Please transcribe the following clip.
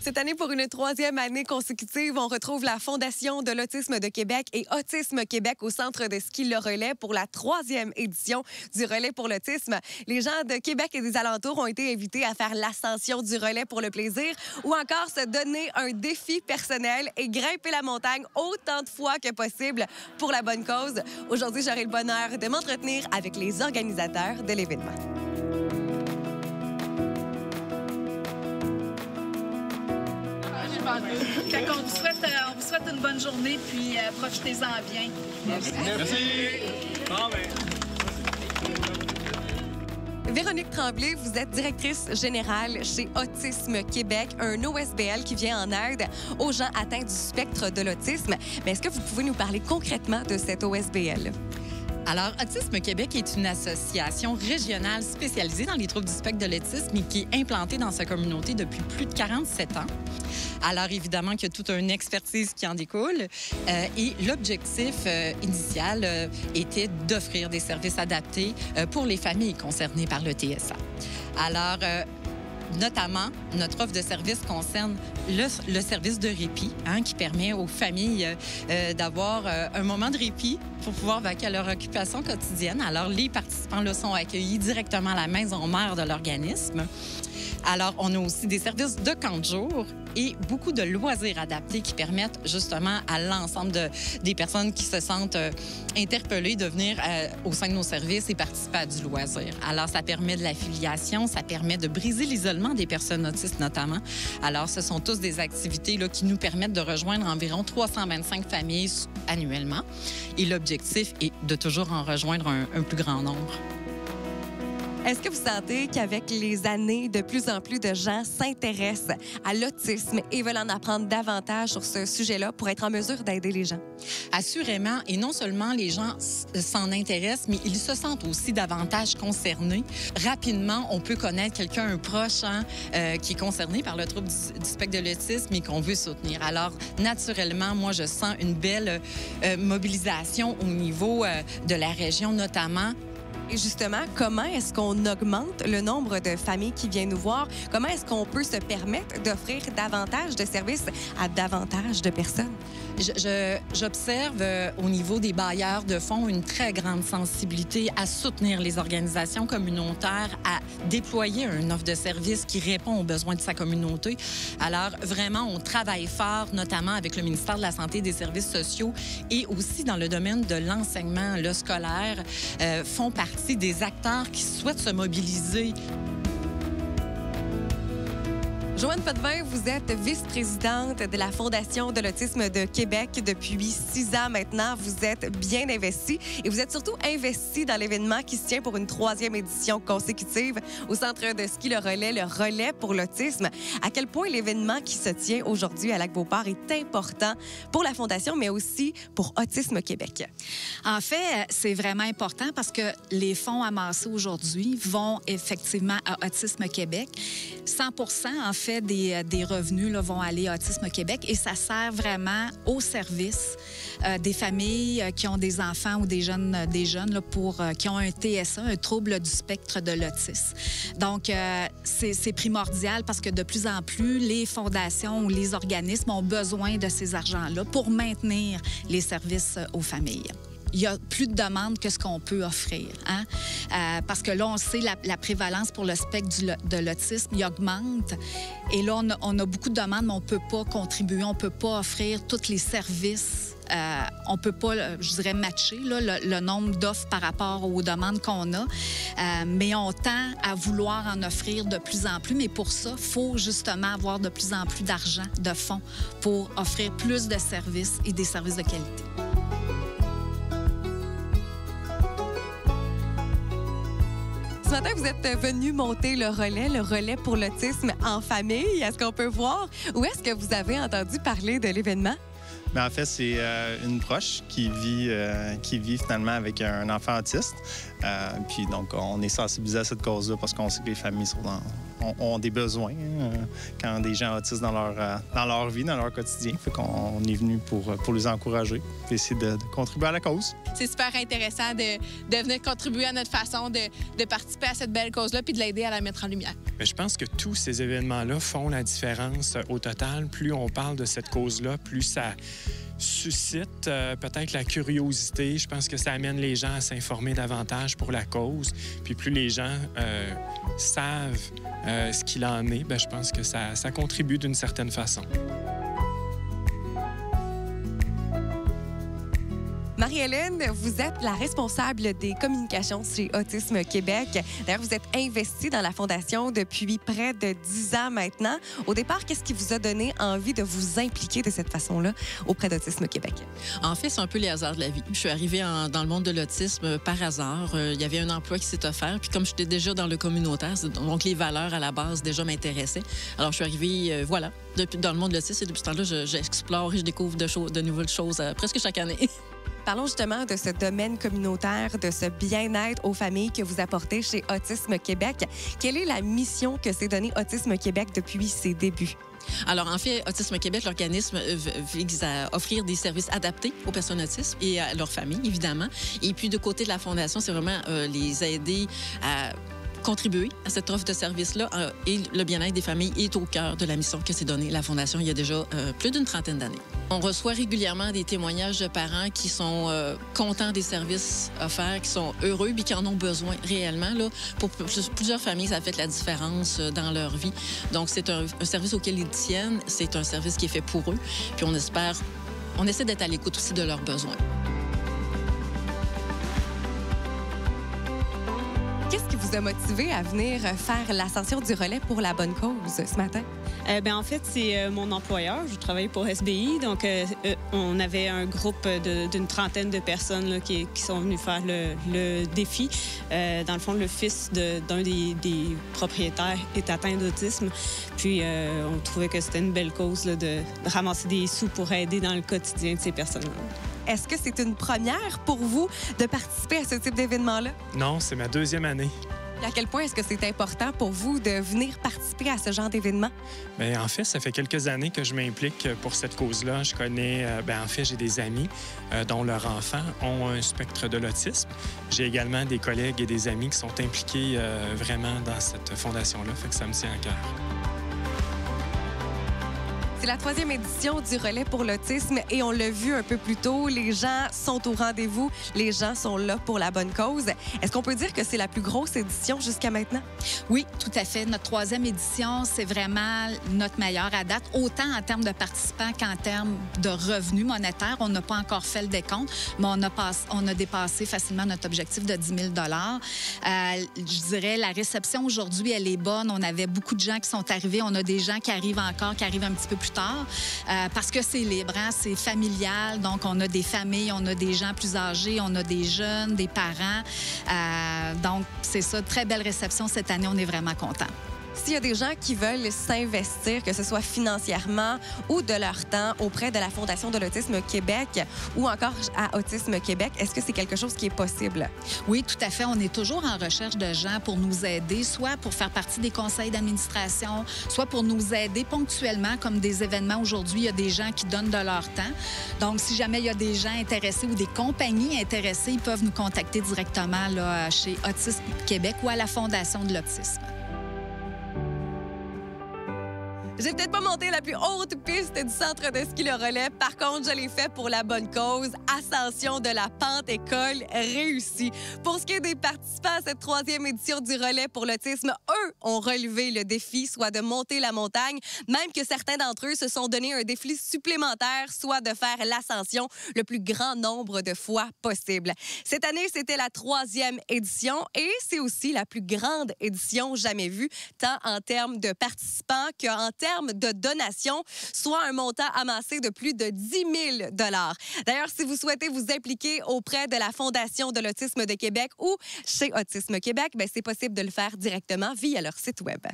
Cette année, pour une troisième année consécutive, on retrouve la Fondation de l'autisme de Québec et Autisme Québec au centre de ski Le Relais pour la troisième édition du Relais pour l'autisme. Les gens de Québec et des alentours ont été invités à faire l'ascension du relais pour le plaisir ou encore se donner un défi personnel et grimper la montagne autant de fois que possible pour la bonne cause. Aujourd'hui, j'aurai le bonheur de m'entretenir avec les organisateurs de l'événement. On vous souhaite une bonne journée, puis profitez-en bien. Merci. Bon, Véronique Tremblay, vous êtes directrice générale chez Autisme Québec, un OSBL qui vient en aide aux gens atteints du spectre de l'autisme. Mais est-ce que vous pouvez nous parler concrètement de cet OSBL? Alors, Autisme Québec est une association régionale spécialisée dans les troubles du spectre de l'autisme et qui est implantée dans sa communauté depuis plus de 47 ans. Alors, évidemment qu'il y a toute une expertise qui en découle. Et l'objectif initial était d'offrir des services adaptés pour les familles concernées par le TSA. Alors, notamment, notre offre de service concerne le service de répit qui permet aux familles d'avoir un moment de répit pour pouvoir vaquer à leur occupation quotidienne. Alors, les participants là, sont accueillis directement à la maison mère de l'organisme. Alors, on a aussi des services de camp de jour et beaucoup de loisirs adaptés qui permettent justement à l'ensemble des personnes qui se sentent interpellées de venir au sein de nos services et participer à du loisir. Alors, ça permet de l'affiliation, ça permet de briser l'isolement des personnes autistes notamment. Alors, ce sont tous des activités là, qui nous permettent de rejoindre environ 325 familles annuellement. Et l'objectif est de toujours en rejoindre un plus grand nombre. Est-ce que vous sentez qu'avec les années, de plus en plus de gens s'intéressent à l'autisme et veulent en apprendre davantage sur ce sujet-là pour être en mesure d'aider les gens? Assurément, et non seulement les gens s'en intéressent, mais ils se sentent aussi davantage concernés. Rapidement, on peut connaître quelqu'un, un proche, qui est concerné par le trouble du spectre de l'autisme et qu'on veut soutenir. Alors, naturellement, moi, je sens une belle mobilisation au niveau de la région, notamment. Et justement, comment est-ce qu'on augmente le nombre de familles qui viennent nous voir? Comment est-ce qu'on peut se permettre d'offrir davantage de services à davantage de personnes? J'observe au niveau des bailleurs de fonds une très grande sensibilité à soutenir les organisations communautaires, à déployer une offre de services qui répond aux besoins de sa communauté. Alors, vraiment, on travaille fort, notamment avec le ministère de la Santé et des Services sociaux et aussi dans le domaine de l'enseignement scolaire, font partie des acteurs qui souhaitent se mobiliser. Joanne Potvin, vous êtes vice-présidente de la Fondation de l'autisme de Québec depuis 6 ans maintenant. Vous êtes bien investie et vous êtes surtout investie dans l'événement qui se tient pour une 3e édition consécutive au centre de ski Le Relais pour l'autisme. À quel point l'événement qui se tient aujourd'hui à Lac-Beauport est important pour la Fondation, mais aussi pour Autisme Québec? En fait, c'est vraiment important parce que les fonds amassés aujourd'hui vont effectivement à Autisme Québec. 100% en fait, des revenus là, vont aller à Autisme Québec et ça sert vraiment au service des familles qui ont des enfants ou des jeunes là, qui ont un TSA, un trouble du spectre de l'autisme. Donc, c'est primordial parce que de plus en plus, les fondations ou les organismes ont besoin de ces argents-là pour maintenir les services aux familles. Il y a plus de demandes que ce qu'on peut offrir. Parce que là, on sait la prévalence pour le spectre de l'autisme, il augmente. Et là, on a beaucoup de demandes, mais on ne peut pas contribuer, on ne peut pas offrir tous les services. On ne peut pas, je dirais, matcher là, le nombre d'offres par rapport aux demandes qu'on a. Mais on tend à vouloir en offrir de plus en plus. Mais pour ça, il faut justement avoir de plus en plus d'argent, de fonds, pour offrir plus de services et des services de qualité. Ce matin, vous êtes venu monter le relais pour l'autisme en famille. Est-ce qu'on peut voir? Où est-ce que vous avez entendu parler de l'événement? Bien, en fait, c'est une proche qui vit finalement avec un enfant autiste. Puis donc, on est sensibilisé à cette cause-là parce qu'on sait que les familles sont ont des besoins quand des gens autistes dans leur vie, dans leur quotidien. Fait qu'on est venu pour les encourager et essayer de contribuer à la cause. C'est super intéressant de venir contribuer à notre façon de participer à cette belle cause-là puis de l'aider à la mettre en lumière. Mais je pense que tous ces événements-là font la différence au total. Plus on parle de cette cause-là, plus ça suscite peut-être la curiosité. Je pense que ça amène les gens à s'informer davantage pour la cause. Puis plus les gens savent ce qu'il en est, bien, je pense que ça contribue d'une certaine façon. Marie-Hélène, vous êtes la responsable des communications chez Autisme Québec. D'ailleurs, vous êtes investie dans la Fondation depuis près de 10 ans maintenant. Au départ, qu'est-ce qui vous a donné envie de vous impliquer de cette façon-là auprès d'Autisme Québec? En fait, c'est un peu les hasards de la vie. Je suis arrivée dans le monde de l'autisme par hasard. Il y avait un emploi qui s'est offert. Puis comme j'étais déjà dans le communautaire, donc les valeurs à la base déjà m'intéressaient. Alors, je suis arrivée, dans le monde de l'autisme. Et depuis ce temps-là, j'explore et je découvre de nouvelles choses presque chaque année. Parlons justement de ce domaine communautaire, de ce bien-être aux familles que vous apportez chez Autisme Québec. Quelle est la mission que s'est donnée Autisme Québec depuis ses débuts? Alors, en fait, Autisme Québec, l'organisme vise à offrir des services adaptés aux personnes autistes et à leurs familles, évidemment. Et puis, de côté de la Fondation, c'est vraiment les aider à contribuer à cette offre de services-là et le bien-être des familles est au cœur de la mission que s'est donnée la Fondation il y a déjà plus d'une trentaine d'années. On reçoit régulièrement des témoignages de parents qui sont contents des services offerts, qui sont heureux et qui en ont besoin réellement. Là. Pour plusieurs familles, ça fait la différence dans leur vie. Donc, c'est un service auquel ils tiennent. C'est un service qui est fait pour eux. Puis on essaie d'être à l'écoute aussi de leurs besoins. Qu'est-ce qui vous a motivé à venir faire l'ascension du relais pour la bonne cause ce matin? En fait, c'est mon employeur. Je travaille pour SBI. Donc, on avait un groupe d'une trentaine de personnes là, qui sont venues faire le défi. Dans le fond, le fils d'un des propriétaires est atteint d'autisme. Puis, on trouvait que c'était une belle cause là, de ramasser des sous pour aider dans le quotidien de ces personnes-là. Est-ce que c'est une première pour vous de participer à ce type d'événement-là? Non, c'est ma deuxième année. Et à quel point est-ce que c'est important pour vous de venir participer à ce genre d'événement? Bien, en fait, ça fait quelques années que je m'implique pour cette cause-là. Je connais, en fait, j'ai des amis dont leurs enfants ont un spectre de l'autisme. J'ai également des collègues et des amis qui sont impliqués vraiment dans cette fondation-là, fait que ça me tient à cœur. C'est la 3e édition du Relais pour l'autisme et on l'a vu un peu plus tôt, les gens sont au rendez-vous, les gens sont là pour la bonne cause. Est-ce qu'on peut dire que c'est la plus grosse édition jusqu'à maintenant? Oui, tout à fait. Notre 3e édition, c'est vraiment notre meilleure à date, autant en termes de participants qu'en termes de revenus monétaires. On n'a pas encore fait le décompte, mais on a dépassé facilement notre objectif de 10 000 Je dirais, la réception aujourd'hui, elle est bonne. On avait beaucoup de gens qui sont arrivés. On a des gens qui arrivent encore, qui arrivent un petit peu plus tard, parce que c'est libre, hein? C'est familial. Donc, on a des familles, on a des gens plus âgés, on a des jeunes, des parents. Donc, c'est ça, très belle réception cette année. On est vraiment contents. S'il y a des gens qui veulent s'investir, que ce soit financièrement ou de leur temps auprès de la Fondation de l'Autisme Québec ou encore à Autisme Québec, est-ce que c'est quelque chose qui est possible? Oui, tout à fait. On est toujours en recherche de gens pour nous aider, soit pour faire partie des conseils d'administration, soit pour nous aider ponctuellement, comme des événements aujourd'hui. Il y a des gens qui donnent de leur temps. Donc, si jamais il y a des gens intéressés ou des compagnies intéressées, ils peuvent nous contacter directement là, chez Autisme Québec ou à la Fondation de l'Autisme. J'ai peut-être pas monté la plus haute piste du centre de ski Le Relais. Par contre, je l'ai fait pour la bonne cause. Ascension de la pente école réussie. Pour ce qui est des participants à cette 3e édition du Relais pour l'autisme, eux ont relevé le défi, soit de monter la montagne, même que certains d'entre eux se sont donné un défi supplémentaire, soit de faire l'ascension le plus grand nombre de fois possible. Cette année, c'était la 3e édition et c'est aussi la plus grande édition jamais vue, tant en termes de participants qu'en termes de donations, soit un montant amassé de plus de 10 000 $. D'ailleurs, si vous souhaitez vous impliquer auprès de la Fondation de l'Autisme de Québec ou chez Autisme Québec, c'est possible de le faire directement via leur site Web.